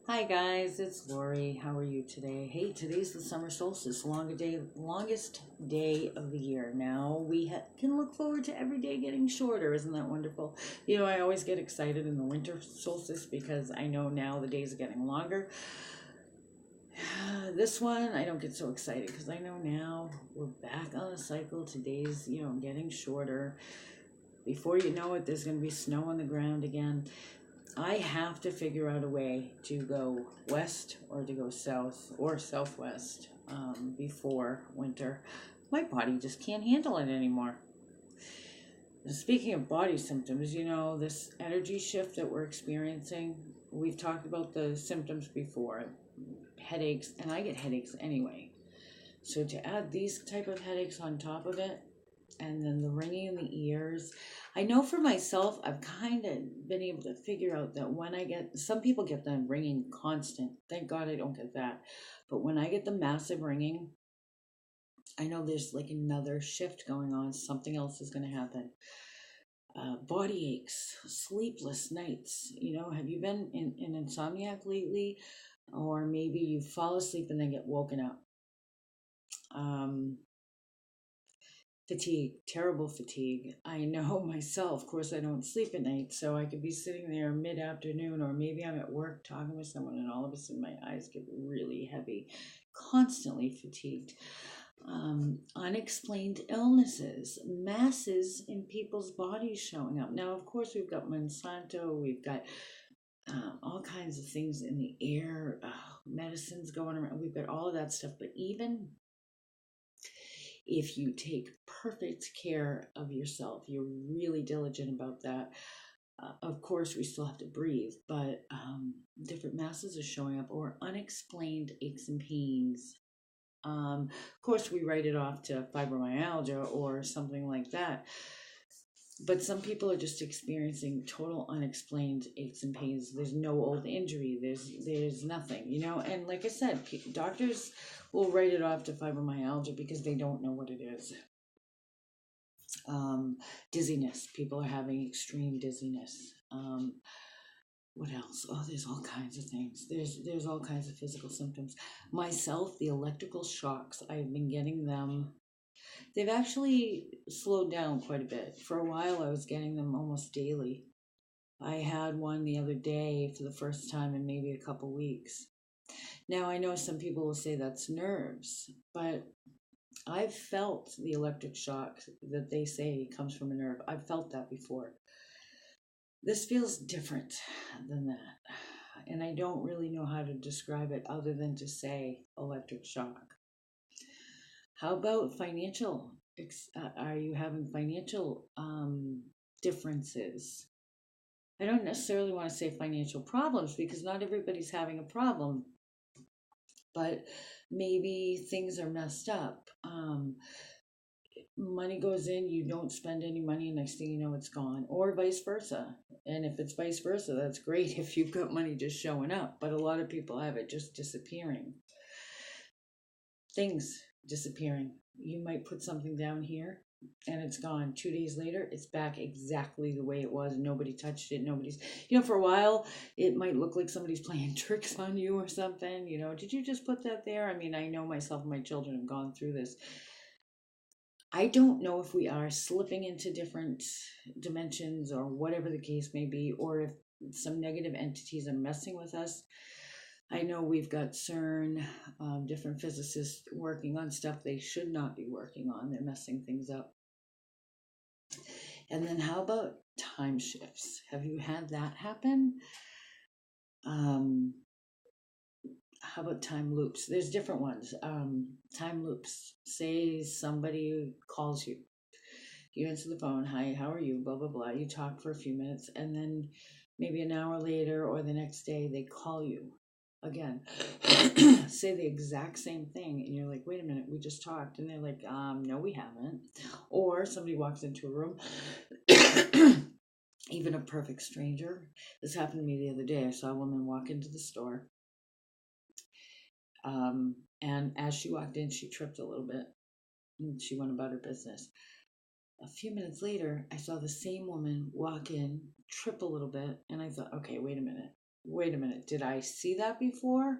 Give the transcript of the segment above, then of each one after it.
Hi guys, it's Lori. How are you today? Hey, today's the summer solstice, longest day of the year. Now can look forward to every day getting shorter. Isn't that wonderful? I always get excited in the winter solstice because I know now the days are getting longer. This one, I don't get so excited because I know now we're back on a cycle. Today's, getting shorter. Before you know it, there's going to be snow on the ground again. I have to figure out a way to go west or to go south or southwest before winter. My body just can't handle it anymore. Speaking of body symptoms, this energy shift that we're experiencing, we've talked about the symptoms before, headaches, and I get headaches anyway. So to add these type of headaches on top of it, and then the ringing in the ears. I know for myself, I've kind of been able to figure out that when some people get the ringing constant. Thank God I don't get that. But when I get the massive ringing, I know there's like another shift going on. Something else is going to happen. Body aches, sleepless nights. Have you been in an insomniac lately? Or maybe you fall asleep and then get woken up. Um, Fatigue, terrible fatigue. I know myself. Of course, I don't sleep at night, so I could be sitting there mid afternoon, or maybe I'm at work talking with someone, and all of a sudden my eyes get really heavy. Constantly fatigued. Unexplained illnesses, masses in people's bodies showing up. Now, of course, we've got Monsanto, we've got all kinds of things in the air, medicines going around. We've got all of that stuff, but even if you take perfect care of yourself, you're really diligent about that. Of course, we still have to breathe, but different masses are showing up or unexplained aches and pains. Of course, we write it off to fibromyalgia or something like that. But some people are just experiencing total unexplained aches and pains. There's no old injury. There's nothing, And like I said, doctors will write it off to fibromyalgia because they don't know what it is. Um, Dizziness. People are having extreme dizziness. What else? Oh, there's all kinds of things. There's all kinds of physical symptoms. Myself, the electrical shocks. I've been getting them. They've actually slowed down quite a bit. For a while, I was getting them almost daily. I had one the other day for the first time in maybe a couple weeks. Now, I know some people will say that's nerves, but I've felt the electric shock that they say comes from a nerve. I've felt that before. This feels different than that. And I don't really know how to describe it other than to say electric shock. How about financial? Are you having financial differences? I don't necessarily want to say financial problems because not everybody's having a problem, but maybe things are messed up. Money goes in, you don't spend any money, next thing you know, it's gone, or vice versa. And if it's vice versa, that's great if you've got money just showing up, but a lot of people have it just disappearing. Things disappearing. You might put something down here and it's gone. 2 days later, it's back exactly the way it was. Nobody touched it. For a while, it might look like somebody's playing tricks on you or something. Did you just put that there? I mean, I know myself and my children have gone through this. I don't know if we are slipping into different dimensions or whatever the case may be, or if some negative entities are messing with us. I know we've got CERN, different physicists working on stuff they should not be working on. They're messing things up. And then how about time shifts? Have you had that happen? Um, how about time loops? There's different ones. Time loops. Say somebody calls you. You answer the phone. Hi, how are you? Blah, blah, blah. You talk for a few minutes. And then maybe an hour later or the next day, they call you again. Say the exact same thing. And you're like, wait a minute, we just talked. And they're like, no, we haven't. Or somebody walks into a room. Even a perfect stranger. This happened to me the other day. I saw a woman walk into the store. And as she walked in, she tripped a little bit. And she went about her business. A few minutes later, I saw the same woman walk in, trip a little bit, and I thought, okay, wait a minute. wait a minute, did I see that before?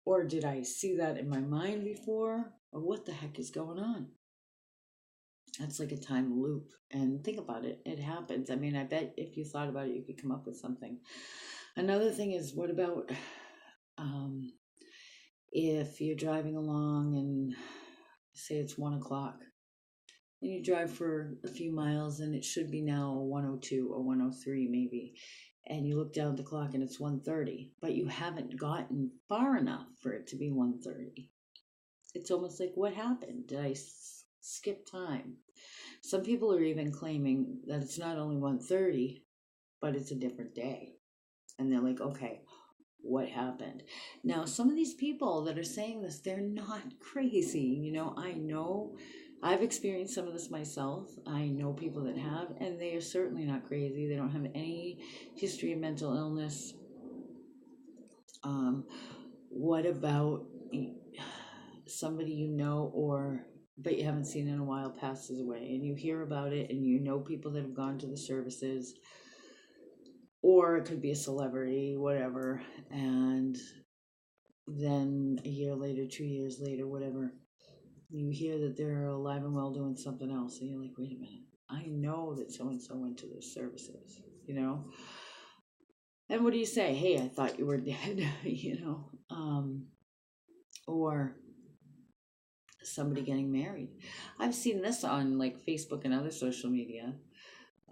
Or did I see that in my mind before? Or what the heck is going on? That's like a time loop. And think about it, it happens. I mean, I bet if you thought about it, you could come up with something. Another thing is, what about um, if you're driving along and say it's 1 o'clock and you drive for a few miles and it should be now 1:02 or 1:03 maybe, and you look down at the clock and it's 1:30, but you haven't gotten far enough for it to be 1:30. It's almost like, what happened? Did I skip time? Some people are even claiming that it's not only 1:30, but it's a different day. And they're like, okay, what happened? Now, some of these people that are saying this, they're not crazy. I know I've experienced some of this myself. I know people that have, and they are certainly not crazy. They don't have any history of mental illness. What about somebody or but you haven't seen in a while passes away, and you hear about it, and you know people that have gone to the services, or it could be a celebrity, whatever, and then a year later, 2 years later, whatever, you hear that they're alive and well doing something else, and you're like, wait a minute, I know that so and so went to those services. And what do you say? Hey, I thought you were dead. Or somebody getting married. I've seen this on like Facebook and other social media.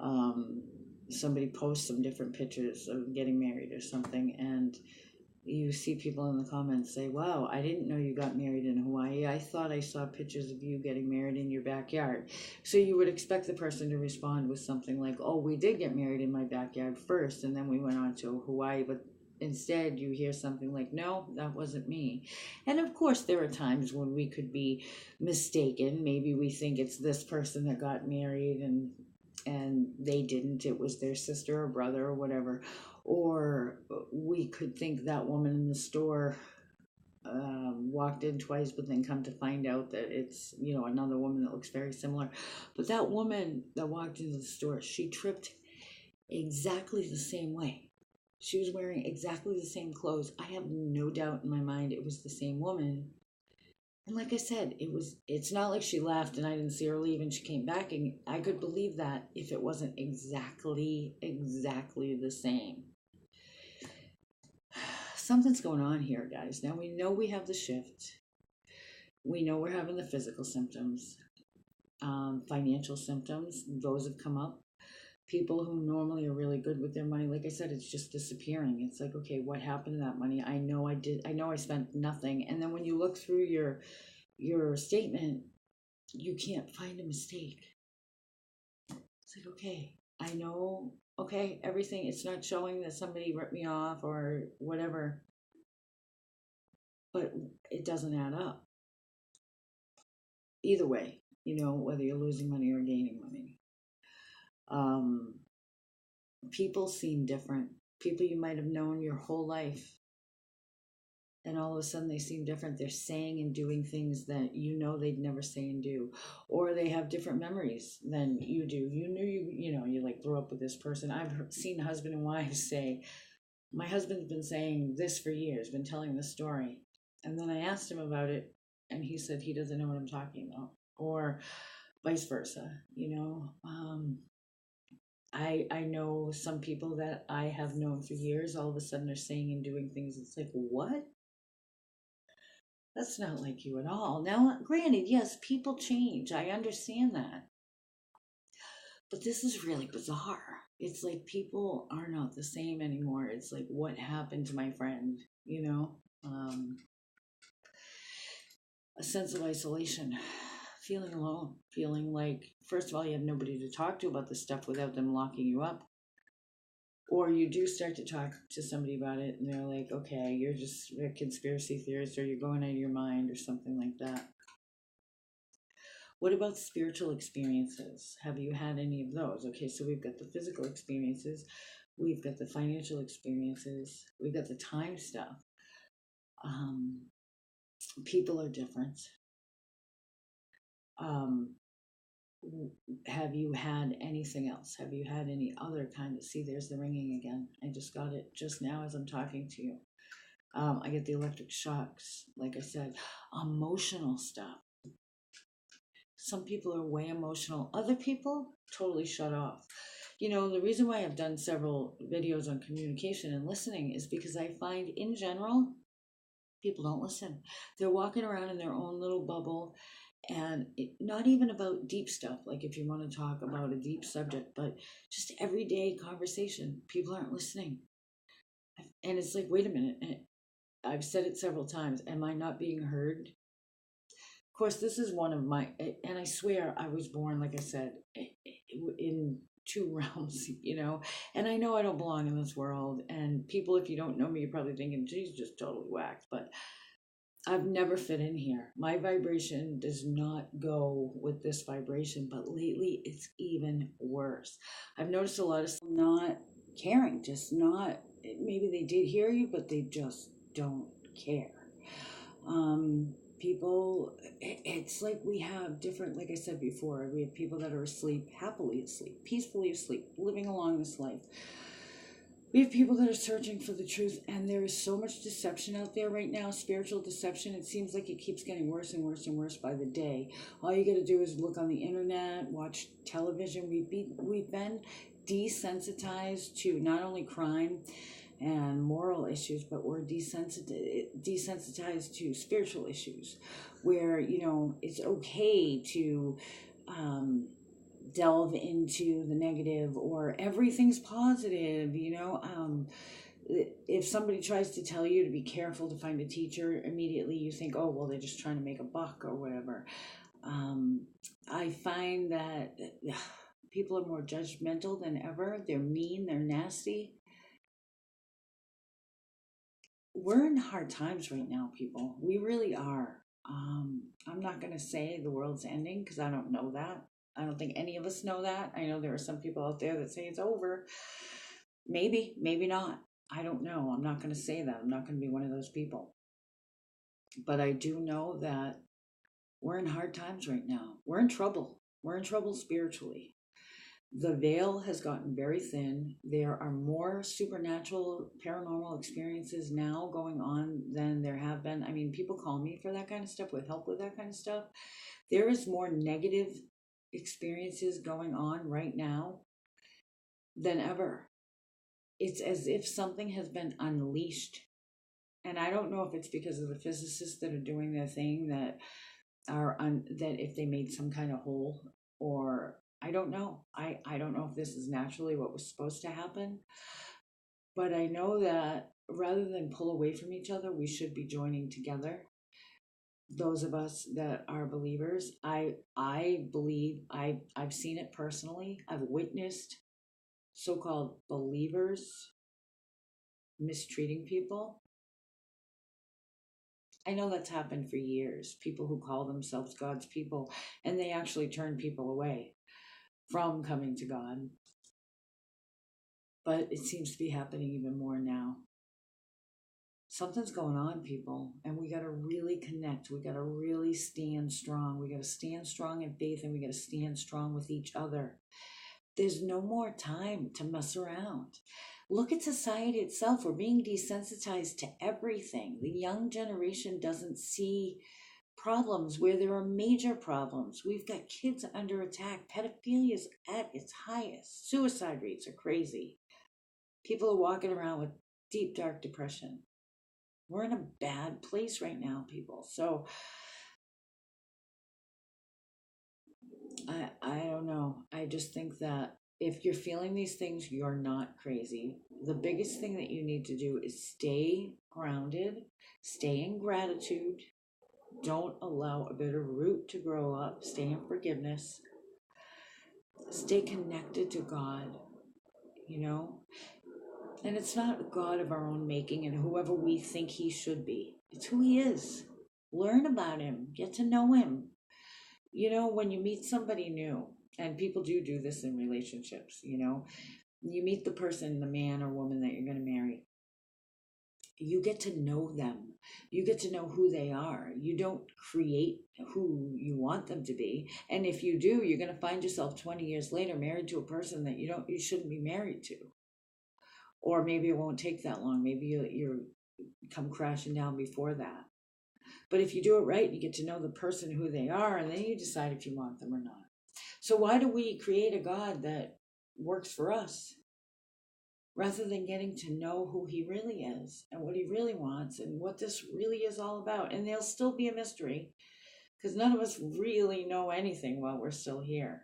Um, Somebody posts some different pictures of getting married or something, and you see people in the comments say, wow, I didn't know you got married in Hawaii. I thought I saw pictures of you getting married in your backyard. So you would expect the person to respond with something like, oh, we did get married in my backyard first, and then we went on to Hawaii. But instead, you hear something like, no, that wasn't me. And of course, there are times when we could be mistaken. Maybe we think it's this person that got married, and they didn't. It was their sister or brother or whatever. Or we could think that woman in the store walked in twice, but then come to find out that it's another woman that looks very similar. But that woman that walked into the store, she tripped exactly the same way. She was wearing exactly the same clothes. I have no doubt in my mind it was the same woman. And like I said, it's not like she left and I didn't see her leave and she came back, and I could believe that if it wasn't exactly the same. Something's going on here, guys. Now we know we have the shift. We know we're having the physical symptoms, financial symptoms. Those have come up. People who normally are really good with their money, like I said, it's just disappearing. It's like, okay, what happened to that money? I know I spent nothing. And then when you look through your statement, you can't find a mistake. It's like, okay, I know, okay, everything, it's not showing that somebody ripped me off or whatever, but it doesn't add up. Either way, whether you're losing money or gaining money. People seem different. People you might have known your whole life, and all of a sudden they seem different. They're saying and doing things that they'd never say and do, or they have different memories than you do. You knew you like grew up with this person. I've seen husband and wives say, my husband's been saying this for years, been telling this story, and then I asked him about it, and he said he doesn't know what I'm talking about, or vice versa. I know some people that I have known for years, all of a sudden are saying and doing things. It's like, what? That's not like you at all. Now, granted, yes, people change. I understand that. But this is really bizarre. It's like people are not the same anymore. It's like, what happened to my friend? A sense of isolation, feeling alone, feeling like, first of all, you have nobody to talk to about this stuff without them locking you up. Or you do start to talk to somebody about it, and they're like, okay, you're just a conspiracy theorist, or you're going out of your mind, or something like that. What about spiritual experiences? Have you had any of those? Okay, so we've got the physical experiences, we've got the financial experiences, we've got the time stuff. People are different. Have you had anything else? Have you had any other kind of, see, there's the ringing again. I just got it just now as I'm talking to you. I get the electric shocks, like I said, emotional stuff. Some people are way emotional. Other people totally shut off. The reason why I've done several videos on communication and listening is because I find in general, people don't listen. They're walking around in their own little bubble, and not even about deep stuff, like if you want to talk about a deep subject, but just everyday conversation. People aren't listening. And it's like, wait a minute. And I've said it several times. Am I not being heard? Of course, this is one of my, and I swear I was born, like I said, in two realms. And I know I don't belong in this world. And people, if you don't know me, you're probably thinking, geez, just totally whacked. But I've never fit in here. My vibration does not go with this vibration, but lately it's even worse. I've noticed a lot of not caring, just not, maybe they did hear you, but they just don't care. People, it's like we have different, like I said before, we have people that are asleep, happily asleep, peacefully asleep, living along this life. We have people that are searching for the truth, and there is so much deception out there right now, spiritual deception. It seems like it keeps getting worse and worse and worse by the day. All you got to do is look on the internet, watch television. We've been desensitized to not only crime and moral issues, but we're desensitized to spiritual issues, where it's okay to delve into the negative, or everything's positive. If somebody tries to tell you to be careful to find a teacher, immediately you think, oh well, they're just trying to make a buck or whatever. I find that people are more judgmental than ever. They're mean, they're nasty. We're in hard times right now, people. We really are. I'm not going to say the world's ending, because I don't know that. I don't think any of us know that. I know there are some people out there that say it's over. Maybe, maybe not. I don't know. I'm not going to say that. I'm not going to be one of those people. But I do know that we're in hard times right now. We're in trouble. We're in trouble spiritually. The veil has gotten very thin. There are more supernatural, paranormal experiences now going on than there have been. I mean, people call me for that kind of stuff, with help with that kind of stuff. There is more negative experiences going on right now than ever. It's as if something has been unleashed. And I don't know if it's because of the physicists that are doing their thing, that that if they made some kind of hole, or I don't know. I don't know if this is naturally what was supposed to happen, but I know that rather than pull away from each other, we should be joining together. Those of us that are believers, I believe, I've seen it personally. I've witnessed so-called believers mistreating people. I know that's happened for years. People who call themselves God's people, and they actually turn people away from coming to God. But it seems to be happening even more now. Something's going on, people, and we got to really connect. We got to really stand strong. We got to stand strong in faith, and we got to stand strong with each other. There's no more time to mess around. Look at society itself. We're being desensitized to everything. The young generation doesn't see problems where there are major problems. We've got kids under attack. Pedophilia is at its highest. Suicide rates are crazy. People are walking around with deep, dark depression. We're in a bad place right now, people. So I don't know. I just think that if you're feeling these things, you're not crazy. The biggest thing that you need to do is stay grounded, stay in gratitude. Don't allow a bitter root to grow up. Stay in forgiveness. Stay connected to God. And it's not a God of our own making and whoever we think he should be. It's who he is. Learn about him. Get to know him. When you meet somebody new, and people do this in relationships, you meet the person, the man or woman that you're going to marry. you get to know them. You get to know who they are. You don't create who you want them to be. And if you do, you're going to find yourself 20 years later married to a person that you shouldn't be married to. Or maybe it won't take that long. Maybe you come crashing down before that. But if you do it right, you get to know the person who they are, and then you decide if you want them or not. So why do we create a God that works for us rather than getting to know who he really is and what he really wants and what this really is all about? And there'll still be a mystery because none of us really know anything while we're still here.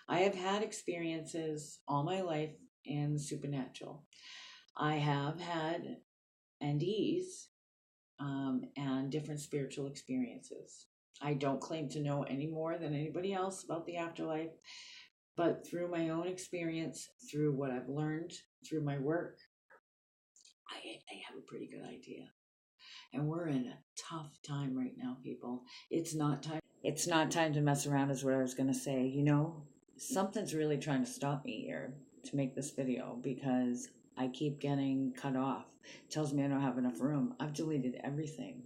I have had experiences all my life in the supernatural. I have had NDEs and different spiritual experiences. I don't claim to know any more than anybody else about the afterlife, but through my own experience, through what I've learned, through my work, I have a pretty good idea. And we're in a tough time right now, people. It's not time. It's not time to mess around, is what I was going to say. You know, something's really trying to stop me here to make this video because I keep getting cut off. It tells me I don't have enough room. I've deleted everything.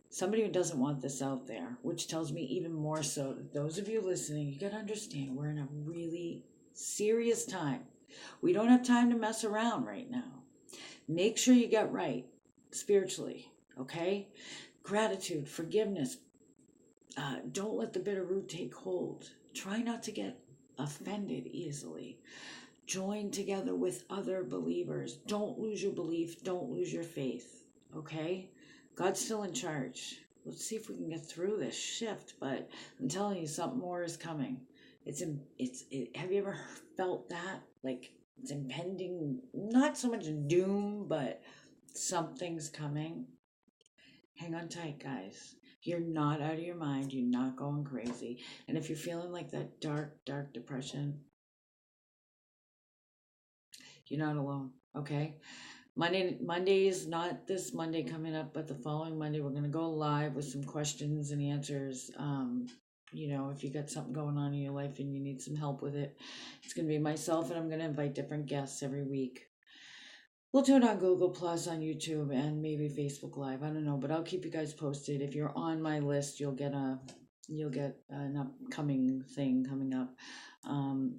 Somebody who doesn't want this out there, which tells me even more so that those of you listening, you got to understand we're in a really serious time. We don't have time to mess around right now. Make sure you get right spiritually, okay? Gratitude, forgiveness. Don't let the bitter root take hold. Try not to get offended easily. Join together with other believers. Don't lose your belief. Don't lose your faith, okay? God's still in charge. Let's see if we can get through this shift, but I'm telling you, something more is coming. Have you ever felt that? Like it's impending, not so much doom, but something's coming. Hang on tight, guys. You're not out of your mind. You're not going crazy. And if you're feeling like that dark, dark depression, you're not alone, okay? Monday is not this Monday coming up, but the following Monday we're gonna go live with some questions and answers. If you got something going on in your life and you need some help with it, it's gonna be myself, and I'm gonna invite different guests every week. We'll do it on Google Plus, on YouTube, and maybe Facebook Live. I don't know, but I'll keep you guys posted. If you're on my list, you'll get an upcoming thing coming up.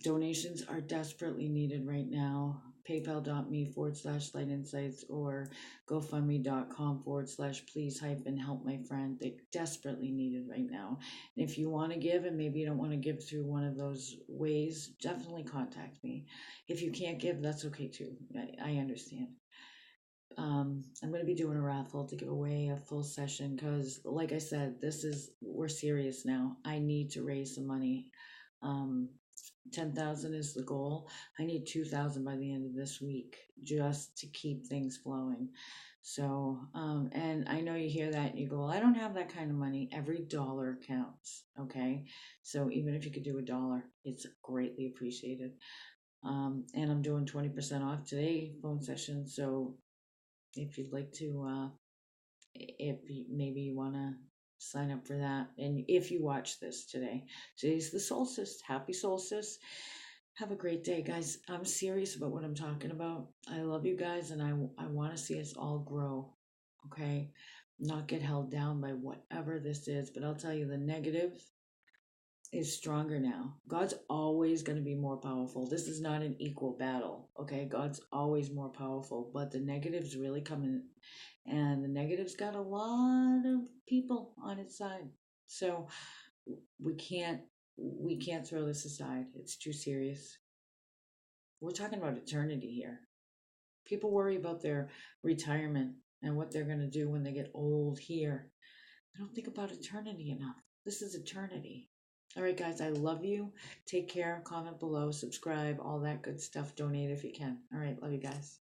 Donations are desperately needed right now. PayPal.me/Light Insights or GoFundMe.com/please help my friend. They desperately needed right now. And if you want to give and maybe you don't want to give through one of those ways, definitely contact me. If you can't give, that's okay too. I understand. I'm going to be doing a raffle to give away a full session because, like I said, we're serious now. I need to raise some money. 10,000 is the goal. I need 2,000 by the end of this week just to keep things flowing. So, and I know you hear that and you go, well, I don't have that kind of money. Every dollar counts. Okay. So even if you could do $1, it's greatly appreciated. And I'm doing 20% off today phone session. So if you'd like to, maybe you want to sign up for that. And if you watch this today, today's the solstice. Happy solstice. Have a great day, guys. I'm serious about what I'm talking about. I love you guys, and I want to see us all grow. Okay, not get held down by whatever this is. But I'll tell you, the negative is stronger now. God's always going to be more powerful. This is not an equal battle. Okay, God's always more powerful, but the negative's really coming, and the negative's got a lot of people on its side. So we can't throw this aside. It's too serious. We're talking about eternity here. People worry about their retirement and what they're going to do when they get old here. They don't think about eternity enough. This is eternity. All right, guys, I love you. Take care. Comment below, subscribe, all that good stuff. Donate if you can. All right, love you guys.